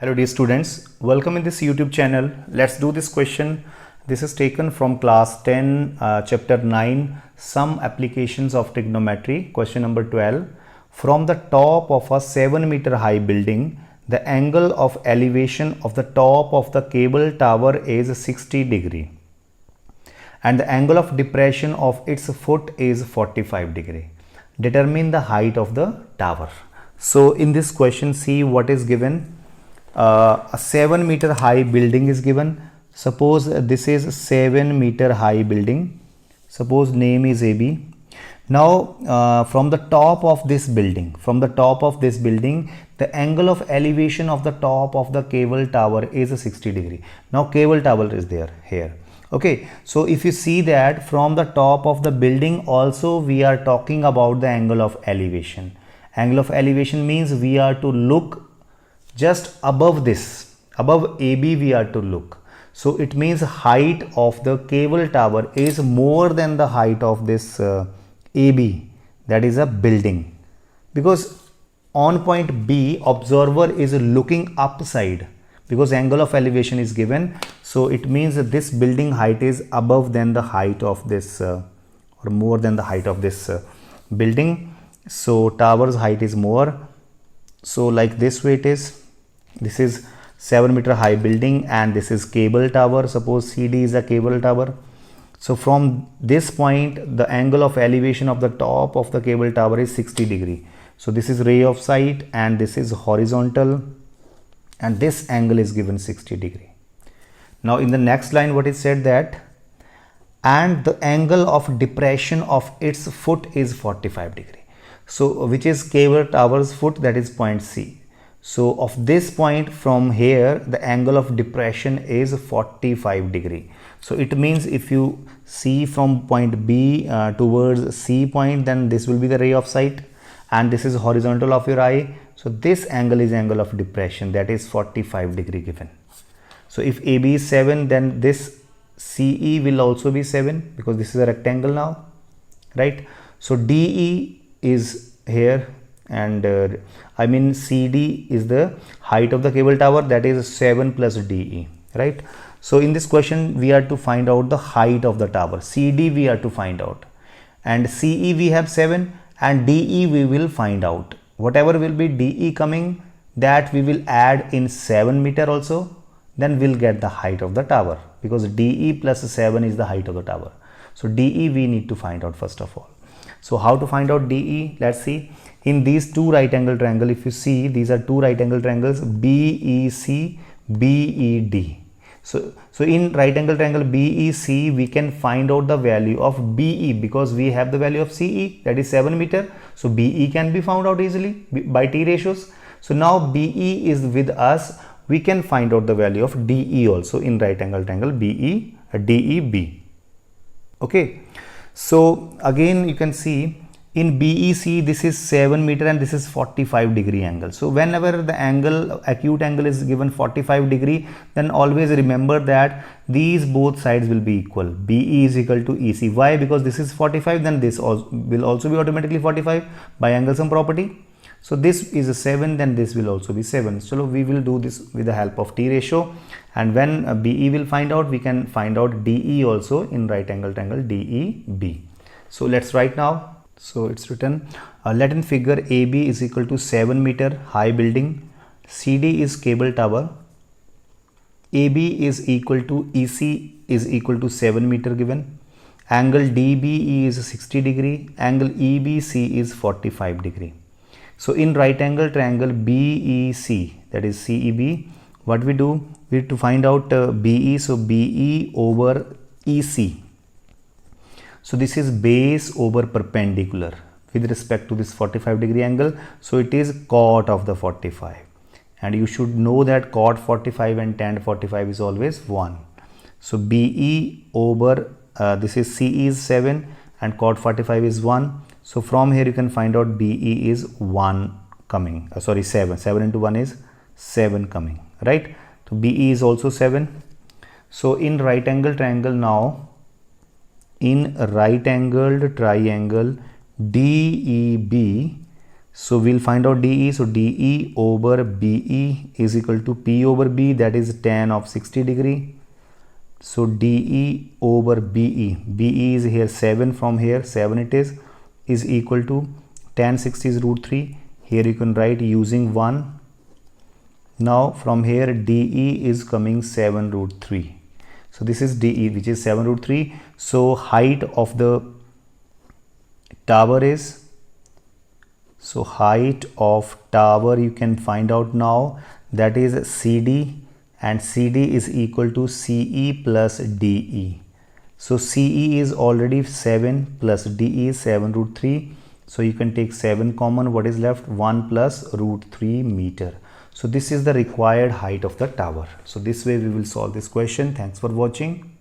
Hello dear students, welcome in this YouTube channel. Let's do this question. This is taken from class 10 chapter 9 some applications of trigonometry, question number 12. From the top of a 7-meter high building, the angle of elevation of the top of the cable tower is 60 degree and the angle of depression of its foot is 45 degree. Determine the height of the tower. So in this question, see what is given. A 7-meter high building is given. Suppose this is 7-meter high building. Suppose name is AB. Now from the top of this building, the angle of elevation of the top of the cable tower is 60 degree. Now cable tower is there here. Okay, so if you see that from the top of the building also we are talking about the angle of elevation. Angle of elevation means we are to look just above this, above AB we are to look. So it means height of the cable tower is more than the height of this AB, that is a building, because on point B observer is looking upside because angle of elevation is given. So it means that this building height is above than the height of this or more than the height of this building. So tower's height is more. So like this way it is. This is 7-meter high building and this is cable tower. Suppose CD is a cable tower. So from this point the angle of elevation of the top of the cable tower is 60 degree. So this is ray of sight and this is horizontal and this angle is given 60 degree. Now in the next line what is said that and the angle of depression of its foot is 45 degree. So which is cable tower's foot, that is point C. So of this point from here the angle of depression is 45 degree. So it means if you see from point B towards C point, then this will be the ray of sight and this is horizontal of your eye. So this angle is angle of depression, that is 45 degree given. So if AB is 7, then this CE will also be 7 because this is a rectangle now, right? So DE is here and I mean CD is the height of the cable tower, that is 7 plus DE, right? So in this question we are to find out the height of the tower. CD we are to find out and CE we have 7 and DE we will find out. Whatever will be DE coming, that we will add in 7 meter also, then we'll get the height of the tower because DE plus 7 is the height of the tower. So DE we need to find out first of all. So how to find out DE? Let's see. In these two right angle triangle, if you see, these are two right angle triangles BEC, BED. So in right angle triangle BEC, we can find out the value of BE because we have the value of CE, that is 7 meter. So BE can be found out easily by T ratios. So now BE is with us. We can find out the value of DE also in right angle triangle DEB. Okay. So again you can see in BEC this is 7 meter and this is 45 degree angle. So whenever the angle, acute angle is given 45 degree, then always remember that these both sides will be equal. BE is equal to EC. Why? Because this is 45, then this will also be automatically 45 by angle sum property. So this is a 7, then this will also be 7. So we will do this with the help of T ratio, and when BE will find out, we can find out DE also in right angle triangle DEB. So let's write now. So it's written, let in figure AB is equal to 7 meter high building, CD is cable tower, AB is equal to EC is equal to 7 meter given, angle DBE is 60 degree, angle EBC is 45 degree. So in right angle triangle BEC, that is CEB, what we do? We have to find out BE. So BE over EC. So this is base over perpendicular with respect to this 45 degree angle. So it is cot of the 45. And you should know that cot 45 and tan 45 is always 1. So BE over this is CE is 7 and cot 45 is 1. So from here you can find out BE is 1 coming, 7 into 1 is 7 coming, right? So BE is also 7. So in right angle triangle now, in right angled triangle DEB, So we'll find out DE. So DE over BE is equal to P over B, that is tan of 60 degree. So DE over BE, BE is here 7, from here 7 it is equal to tan 60 is root 3. Here you can write using 1. Now from here DE is coming 7 root 3. So this is DE, which is 7 root 3. So height of the tower is, so height of tower you can find out now, that is CD, and CD is equal to CE plus DE. So CE is already 7 plus DE is 7 root 3. So you can take 7 common. What is left? 1 plus root 3 meter. So this is the required height of the tower. So this way we will solve this question. Thanks for watching.